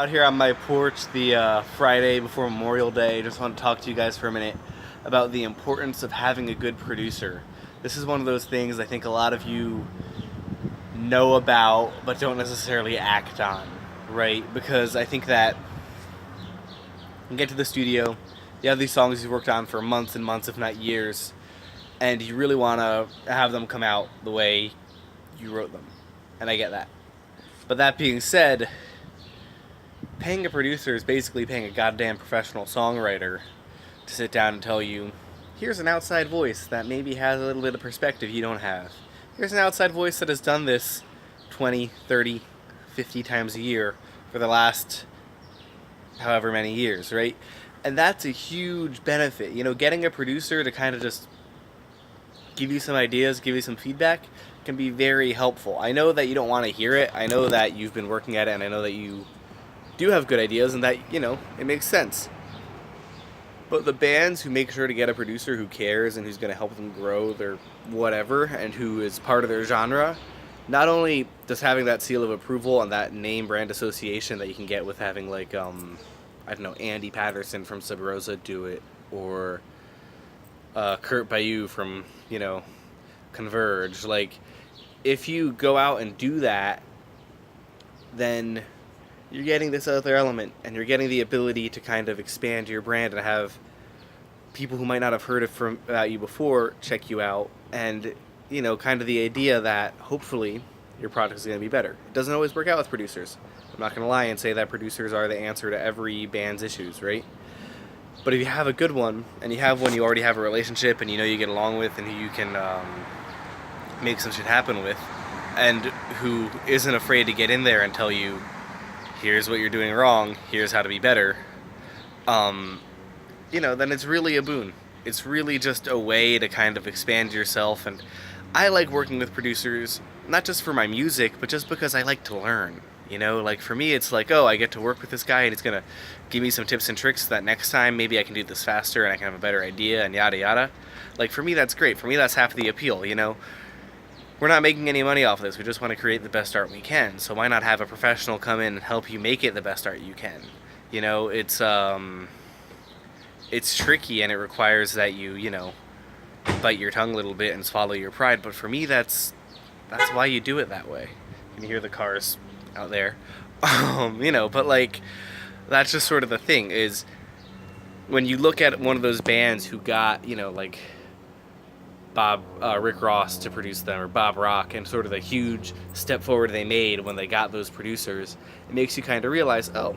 Out here on my porch the Friday before Memorial Day. Just want to talk to you guys for a minute about the importance of having a good producer. This is one of those things I think a lot of you know about but don't necessarily act on, right? Because I think that you get to the studio, you have these songs you've worked on for months and months, if not years, and you really want to have them come out the way you wrote them. And I get that. But that being said, paying a producer is basically paying a goddamn professional songwriter to sit down and tell you, here's an outside voice that maybe has a little bit of perspective you don't have. Here's an outside voice that has done this 20, 30, 50 times a year for the last however many years, right? And that's a huge benefit. You know, getting a producer to kind of just give you some ideas, give you some feedback can be very helpful. I know that you don't want to hear it. I know that you've been working at it, and I know that you do have good ideas and that, you know, it makes sense. But the bands who make sure to get a producer who cares and who's going to help them grow their whatever and who is part of their genre, not only does having that seal of approval and that name brand association that you can get with having like, I don't know, Andy Patterson from Sub Rosa do it, or Kurt Bayou from, you know, Converge. Like, if you go out and do that, then you're getting this other element, and you're getting the ability to kind of expand your brand and have people who might not have heard about you before check you out, and, you know, kind of the idea that hopefully your product is going to be better. It doesn't always work out with producers. I'm not going to lie and say that producers are the answer to every band's issues, right? But if you have a good one, and you have one you already have a relationship and you know you get along with and who you can make some shit happen with, and who isn't afraid to get in there and tell you, here's what you're doing wrong, here's how to be better, you know, then it's really a boon. It's really just a way to kind of expand yourself, and I like working with producers, not just for my music, but just because I like to learn, you know? Like, for me, it's like, oh, I get to work with this guy, and he's gonna give me some tips and tricks so that next time maybe I can do this faster, and I can have a better idea, and yada yada. Like, for me, that's great. For me, that's half the appeal, you know? We're not making any money off of this. We just want to create the best art we can. So why not have a professional come in and help you make it the best art you can? You know, it's tricky, and it requires that you know, bite your tongue a little bit and swallow your pride. But for me, that's why you do it that way. You can hear the cars out there, you know. But like, that's just sort of the thing, is when you look at one of those bands who got, you know, like Rick Ross to produce them, or Bob Rock, and sort of the huge step forward they made when they got those producers, it makes you kind of realize, oh,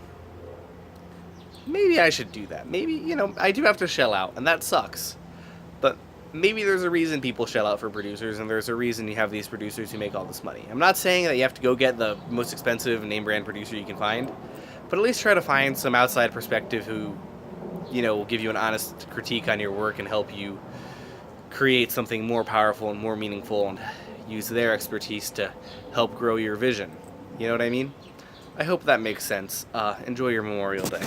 maybe I should do that. Maybe, you know, I do have to shell out, and that sucks. But maybe there's a reason people shell out for producers, and there's a reason you have these producers who make all this money. I'm not saying that you have to go get the most expensive name brand producer you can find, but at least try to find some outside perspective who, you know, will give you an honest critique on your work and help you create something more powerful and more meaningful, and use their expertise to help grow your vision. You know what I mean? I hope that makes sense. Enjoy your Memorial Day.